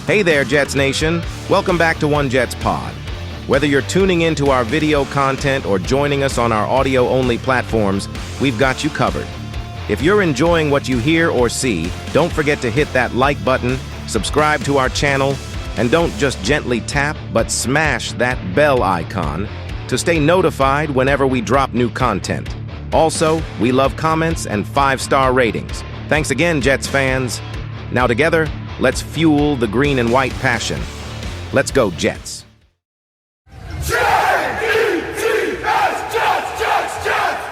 Hey there, Jets Nation. Welcome back to One Jets Pod. Whether you're tuning into our video content or joining us on our audio-only platforms, we've got you covered. If you're enjoying what you hear or see, don't forget to hit that like button, subscribe to our channel, and don't just gently tap, but smash that bell icon to stay notified whenever we drop new content. Also, we love comments and 5-star ratings. Thanks again, Jets fans. Now together, let's fuel the green and white passion. Let's go, Jets. J-E-T-S, Jets, Jets, Jets!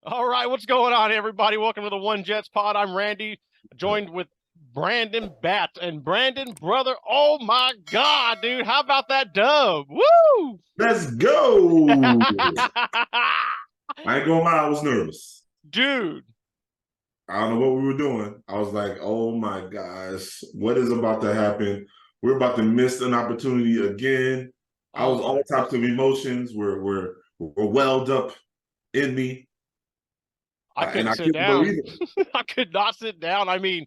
All right, what's going on, everybody? Welcome to the One Jets Pod. I'm Randy, joined with Brandon Bat. And Brandon, brother, oh my God, dude, how about that dub? Woo! Let's go! I ain't gonna lie, I was nervous. Dude. I don't know what we were doing. I was like, oh my gosh, what is about to happen? We're about to miss an opportunity again. I was all types of emotions were welled up in me. I couldn't sit down. Believe it. I could not sit down. I mean,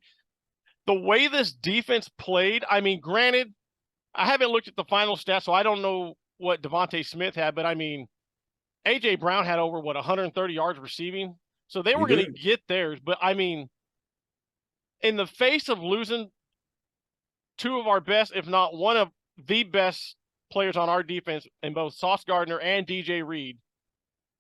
the way this defense played, I mean, granted, I haven't looked at the final stats, so I don't know what Devontae Smith had, but I mean, A.J. Brown had over, 130 yards receiving? So they were going to get theirs. But, I mean, in the face of losing two of our best, if not one of the best players on our defense in both Sauce Gardner and DJ Reed,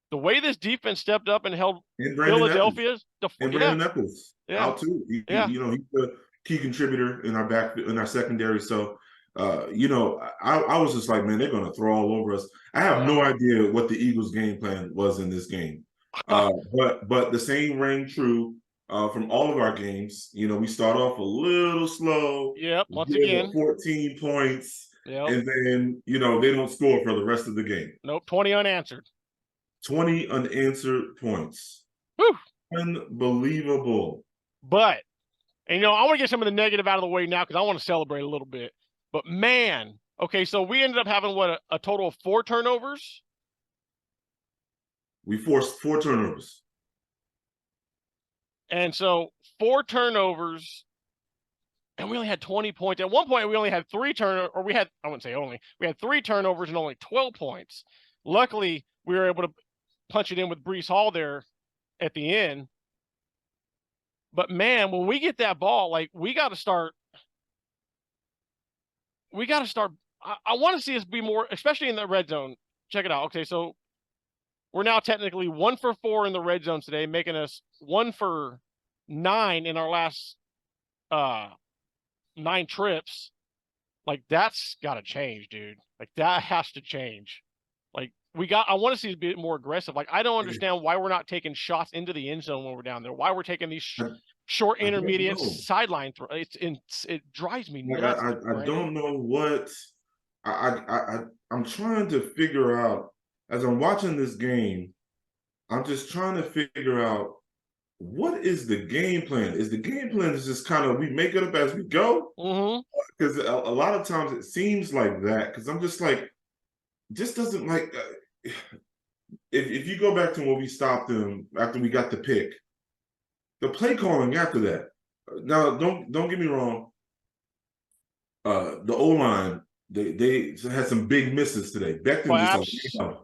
the way this defense stepped up and held Philadelphia's and Brandon Eccles out too. He's the key contributor in our secondary. So, I was just like, man, they're going to throw all over us. I have no idea what the Eagles' game plan was in this game. But the same rang true from all of our games. You know, we start off a little slow. Yep, once again. 14 points. Yep. And then, they don't score for the rest of the game. Nope, 20 unanswered. 20 unanswered points. Whew. Unbelievable. But, and I want to get some of the negative out of the way now because I want to celebrate a little bit. But, man, okay, so we ended up having, a total of 4 turnovers? We forced 4 turnovers. And so 4 turnovers, and we only had 20 points. At one point, we only had 3 turnovers, or I wouldn't say only. We had 3 turnovers and only 12 points. Luckily, we were able to punch it in with Breece Hall there at the end. But, man, when we get that ball, we got to start – I want to see us be more – especially in the red zone. Check it out. Okay, so we're now technically 1 for 4 in the red zone today, making us 1 for 9 in our last 9 trips. That's got to change, dude. That has to change. I want to see it a bit more aggressive. I don't understand why we're not taking shots into the end zone when we're down there. Why we're taking these short intermediate sideline throws. It drives me nuts. I don't know what I'm trying to figure out. As I'm watching this game, I'm just trying to figure out what is the game plan. Is the game plan just kind of we make it up as we go? Because a lot of times it seems like that. Because I'm just like, just doesn't like. If you go back to when we stopped them after we got the pick, the play calling after that. Now, don't get me wrong. The O-line. They had some big misses today. Becton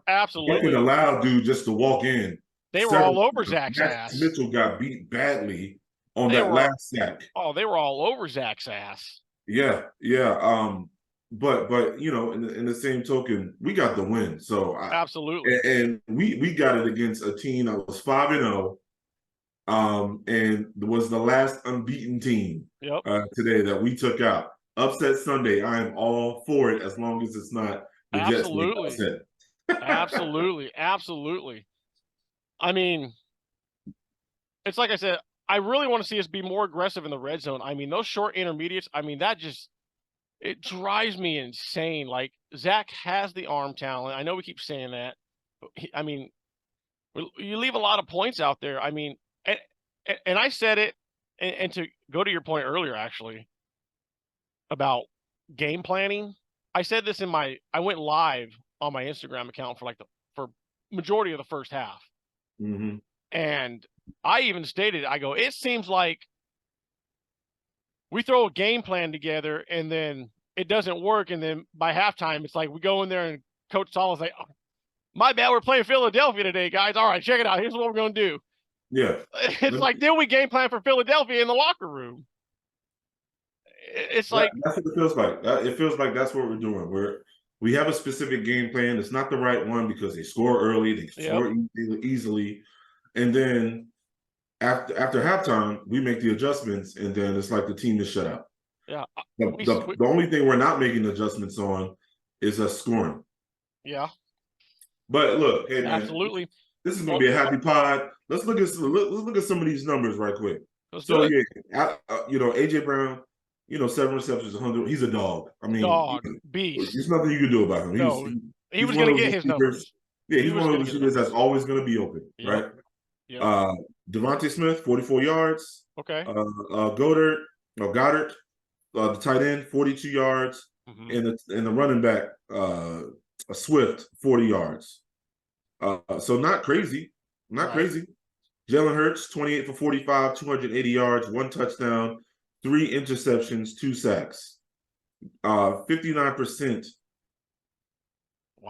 absolutely Becton allowed dude just to walk in. They were all over Zach's ass. Mitchell got beat badly on that last sack. Oh, they were all over Zach's ass. Yeah. But in the same token, we got the win. So absolutely, and we got it against a team that was 5-0, and was the last unbeaten team today that we took out. Upset Sunday, I am all for it as long as it's not the Jets being upset. Absolutely. I mean, it's like I said, I really want to see us be more aggressive in the red zone. I mean, those short intermediates, I mean, it drives me insane. Zach has the arm talent. I know we keep saying that, but you leave a lot of points out there. I mean, and I said it, and to go to your point earlier, actually, about game planning. I said this I went live on my Instagram account for majority of the first half. Mm-hmm. And I even stated, I go, it seems like we throw a game plan together and then it doesn't work. And then by halftime, it's like we go in there and Coach Solo's like, oh, my bad, we're playing Philadelphia today, guys. All right, check it out. Here's what we're going to do. Yeah. It's like, then we game plan for Philadelphia in the locker room. It's like that's what it feels like. It feels like that's what we're doing. We have a specific game plan. It's not the right one because they score early, they score easily, and then after halftime, we make the adjustments, and then it's like the team is shut out. Yeah. The only thing we're not making adjustments on is us scoring. Yeah. But look, hey man, absolutely. This is gonna be a happy pod. Let's look at some of these numbers right quick. So yeah, AJ Brown, 7 receptions, 100. He's a dog. I mean, beast. There's nothing you can do about him. No, he was going to get his numbers. Yeah, he's one of those receivers that's always going to be open, right? Yep. Devontae Smith, 44 yards. Okay. Goddard, the tight end, 42 yards, and the running back, Swift, 40 yards. So not crazy, crazy. Jalen Hurts, 28 for 45, 280 yards, 1 touchdown, 3 interceptions, 2 sacks, 59%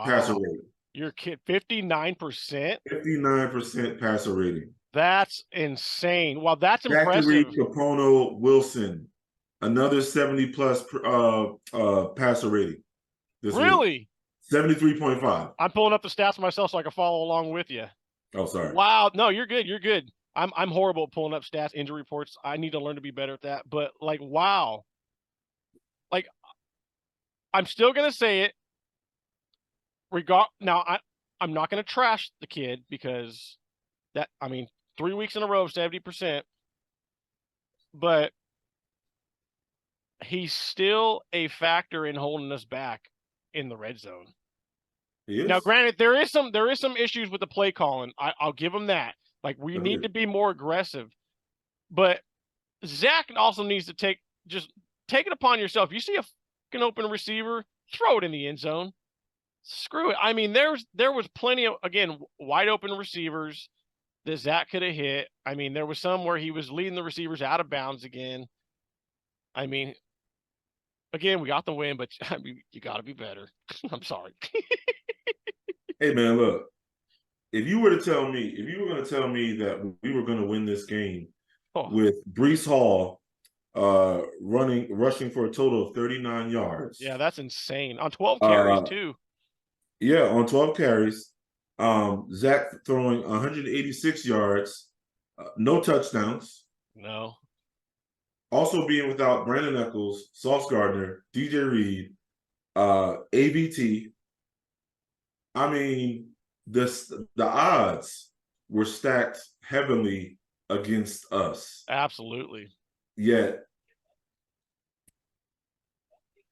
passer rating. Your kid, 59%? 59% passer rating. That's insane. Wow, that's impressive. Capono Wilson, another 70-plus passer rating. Really? 73.5. I'm pulling up the stats myself so I can follow along with you. Oh, sorry. Wow. No, you're good. You're good. I'm horrible at pulling up stats, injury reports. I need to learn to be better at that. But like, wow. Like, I'm still gonna say it. Now, I'm not gonna trash the kid because 3 weeks in a row, 70%. But he's still a factor in holding us back in the red zone. Now, granted, there is some issues with the play calling. I'll give him that. Like, we need to be more aggressive. But Zach also needs to take it upon yourself. You see a fucking open receiver, throw it in the end zone. Screw it. I mean, there was plenty of, again, wide open receivers that Zach could have hit. I mean, there was some where he was leading the receivers out of bounds again. I mean, again, we got the win, but I mean, you got to be better. I'm sorry. Hey man, look. If you were going to tell me that we were going to win this game with Breece Hall rushing for a total of 39 yards. Yeah, that's insane. On 12 carries too. Yeah, on 12 carries. Zach throwing 186 yards, no touchdowns. No. Also being without Brandon Eccles, Sauce Gardner, DJ Reed, AVT. I mean, the odds were stacked heavily against us. Absolutely. Yet,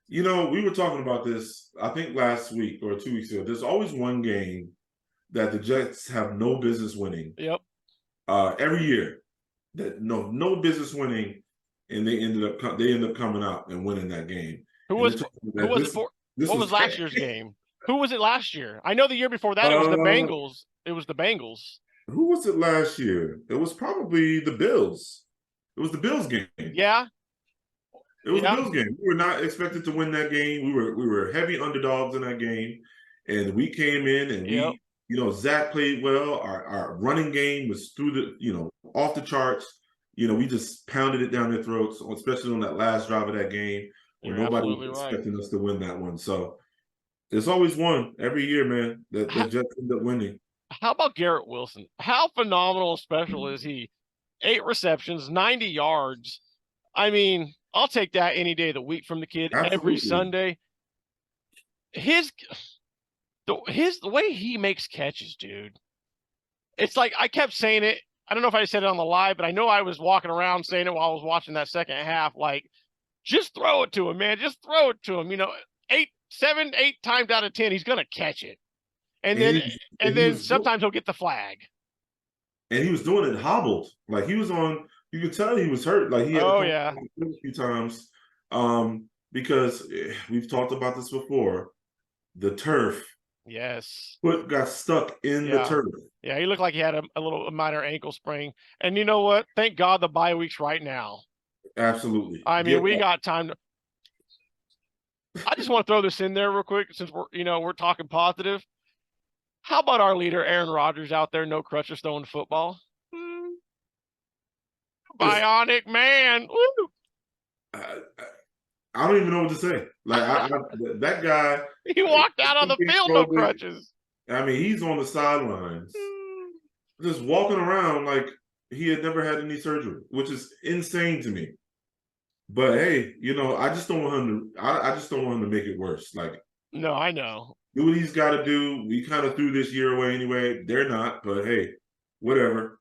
we were talking about this, I think last week or 2 weeks ago. There's always one game that the Jets have no business winning. Yep. Every year, that no business winning, and they end up coming out and winning that game. Who was it for? What was last year's game? Who was it last year? I know the year before that it was the Bengals. It was the Bengals. Who was it last year? It was probably the Bills. It was the Bills game. Yeah. It was the Bills game. We were not expected to win that game. We were heavy underdogs in that game, and we came in and Zach played well. Our running game was through the off the charts. We just pounded it down their throats, especially on that last drive of that game when nobody was expecting us to win that one. So there's always one every year, man, that Jets end up winning. How about Garrett Wilson? How phenomenal special is he? 8 receptions, 90 yards. I mean, I'll take that any day of the week from the kid. Absolutely. Every Sunday. The way he makes catches, dude. It's like I kept saying it. I don't know if I said it on the live, but I know I was walking around saying it while I was watching that second half. Like, just throw it to him, man. Just throw it to him. 7, 8 times out of 10, he's gonna catch it. And then sometimes he'll get the flag. And he was doing it hobbled. Like he was on, you could tell he was hurt. Like he had a few times. Because we've talked about this before. The turf Yes. Foot got stuck in the Yeah. turf. Yeah, he looked like he had a little minor ankle sprain. And you know what? Thank God the bye week's right now. Absolutely. I mean, Get we back. got time to. I just want to throw this in there real quick since we're talking positive. How about our leader Aaron Rodgers out there, no crutches throwing the football? Bionic man. Woo! I, I don't even know what to say. Like that guy, He walked out on the field, no COVID, crutches. I mean, he's on the sidelines, just walking around like he had never had any surgery, which is insane to me. But hey, I just don't want him to. I just don't want him to make it worse. Like, No, I know. do what he's got to do. We kind of threw this year away anyway. They're not, but hey, whatever.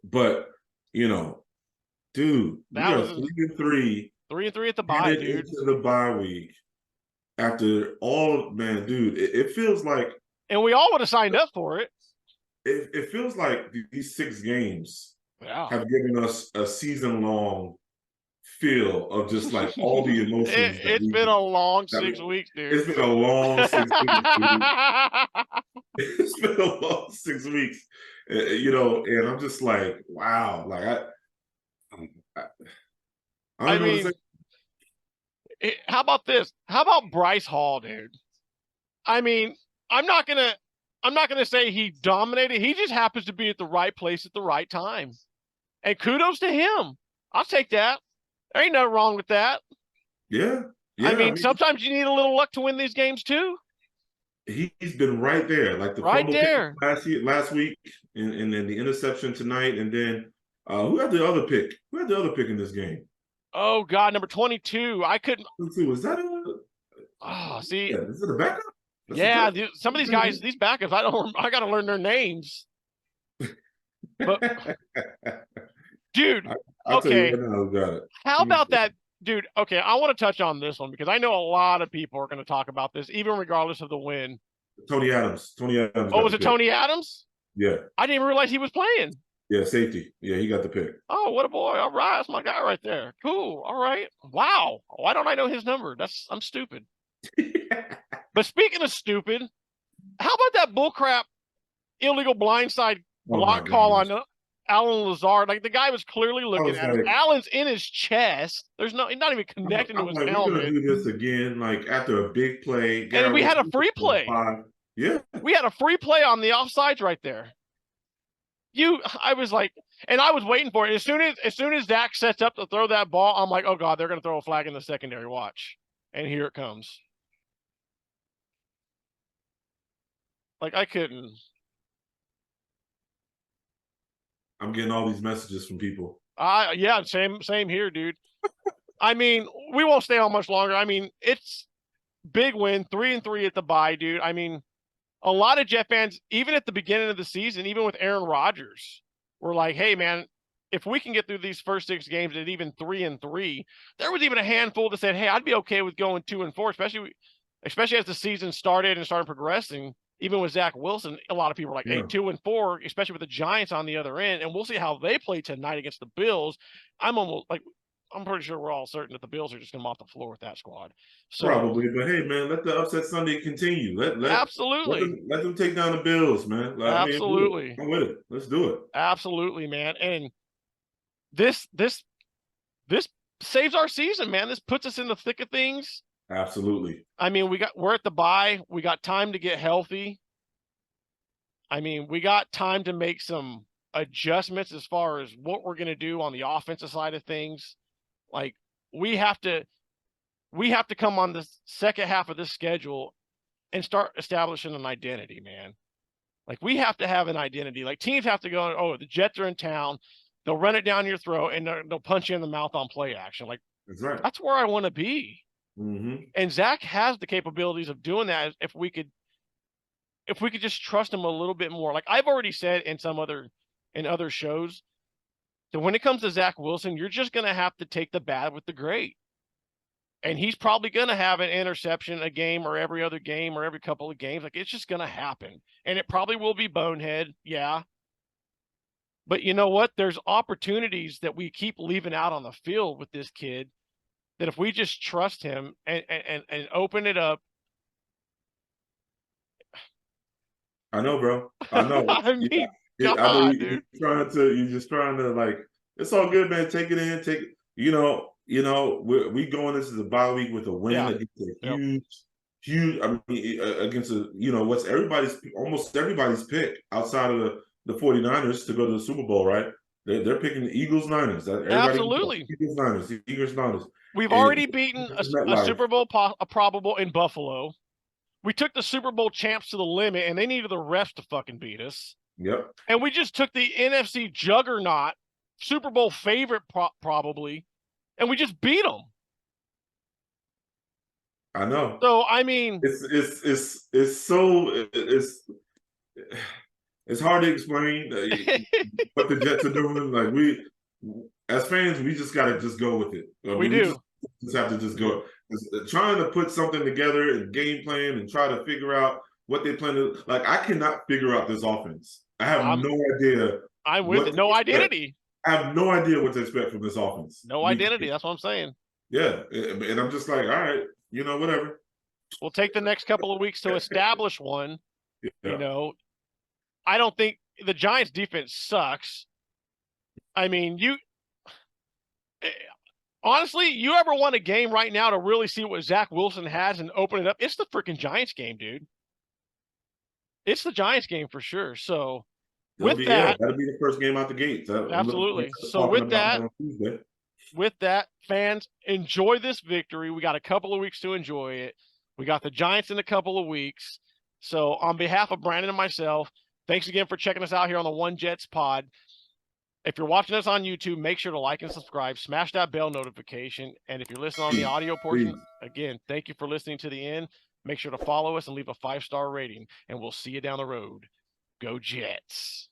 But dude, we That are was 3-3. 3-3 at the bye, Headed dude. into the bye week after all, man, dude. It feels like, And we all would have signed up for it. it feels like these 6 games Yeah. have given us a season-long feel of just like all the emotions. It's been a long 6 weeks, dude. It's been a long 6 weeks, dude. It's been a long 6 weeks, and I'm just like, wow, like I don't know what to say. How about this? How about Bryce Hall, dude? I mean, I'm not gonna say he dominated. He just happens to be at the right place at the right time. And kudos to him. I'll take that. There ain't nothing wrong with that. Yeah. I mean, sometimes you need a little luck to win these games too. He's been right there, like the right fumble there last week, and then the interception tonight, and then who had the other pick? Who had the other pick in this game? Oh God, number 22. I couldn't. Let's see, was that a? Oh, see, Yeah, is it a backup? yeah, some of these guys, these backups, I got to learn their names. But, dude, I'll tell you okay. right now who got it. How about that, dude? Okay, I want to touch on this one because I know a lot of people are going to talk about this, even regardless of the win. Tony Adams. Oh, was it Tony Adams? Yeah. I didn't even realize he was playing. Yeah, safety. Yeah, he got the pick. Oh, what a boy. All right. That's my guy right there. Cool. All right. Wow. Why don't I know his number? I'm stupid. But speaking of stupid, how about that bullcrap illegal blindside block call on Alan Lazard? Like the guy was clearly looking at him. Allen's in his chest. He's not even connecting to his helmet. We're gonna do this again, like after a big play. And we had a free play. Yeah. We had a free play on the offsides right there. I was like, and I was waiting for it. As soon as Dak sets up to throw that ball, I'm like, oh God, they're gonna throw a flag in the secondary. Watch. And here it comes. Like I couldn't. I'm getting all these messages from people. Yeah, same here, dude. I mean, we won't stay on much longer. I mean, it's big win, 3-3 at the bye, dude. I mean, a lot of Jet fans, even at the beginning of the season, even with Aaron Rodgers, were like, hey, man, if we can get through these first 6 games at even 3-3, there was even a handful that said, hey, I'd be okay with going 2-4, especially as the season started and started progressing. Even with Zach Wilson, a lot of people were like, hey, 2-4, especially with the Giants on the other end. And we'll see how they play tonight against the Bills. I'm pretty sure we're all certain that the Bills are just going to mop the floor with that squad. So, probably, but hey, man, let the upset Sunday continue. Absolutely. Let them take down the Bills, man. Absolutely. I'm with it. Let's do it. Absolutely, man. And this saves our season, man. This puts us in the thick of things. Absolutely. I mean, we're at the bye. We got time to get healthy. I mean, we got time to make some adjustments as far as what we're going to do on the offensive side of things. Like we have to come on the second half of this schedule and start establishing an identity, man. Like we have to have an identity. Like teams have to go, oh, the Jets are in town. They'll run it down your throat and they'll punch you in the mouth on play action. Like that's right. That's where I want to be. Mm-hmm. And Zach has the capabilities of doing that if we could just trust him a little bit more. Like I've already said in other shows, that when it comes to Zach Wilson, you're just going to have to take the bad with the great. And he's probably going to have an interception a game or every other game or every couple of games. Like it's just going to happen. And it probably will be bonehead. Yeah. But you know what? There's opportunities that we keep leaving out on the field with this kid that if we just trust him and open it up I know, bro. I know. I mean, I know God, dude. you're just trying to like, it's all good, man. Take it in. We going into the bye week with a win Yeah. against a Yep. huge, I mean, against what's almost everybody's pick outside of the 49ers to go to the Super Bowl, right? They're picking the Eagles, Niners. Everybody Absolutely. Eagles, Niners, Eagles, Niners. We've And already beaten a MetLife. Super Bowl a probable in Buffalo. We took the Super Bowl champs to the limit, and they needed the refs to fucking beat us. Yep. And we just took the NFC juggernaut, Super Bowl favorite probably, and we just beat them. I know. So I mean, it's hard to explain what the Jets are doing. Like we, as fans, we just got to just go with it. We do. Just have to just go. Trying to put something together and game plan and try to figure out what they plan to. Like I cannot figure out this offense. I have no idea. I'm with it. No identity. I have no idea what to expect from this offense. No identity. That's what I'm saying. Yeah, and I'm just like, all right, whatever. We'll take the next couple of weeks to establish one. Yeah. I don't think the Giants' defense sucks. I mean, honestly, you ever want a game right now to really see what Zach Wilson has and open it up? It's the freaking Giants game, dude. It's the Giants game for sure. So that'll be the first game out the gate. Absolutely. So with that, fans, enjoy this victory. We got a couple of weeks to enjoy it. We got the Giants in a couple of weeks. So on behalf of Brandon and myself, thanks again for checking us out here on the One Jets pod. If you're watching us on YouTube, make sure to like and subscribe, smash that bell notification. And if you're listening on the audio portion, again, thank you for listening to the end. Make sure to follow us and leave a 5-star rating, and we'll see you down the road. Go Jets.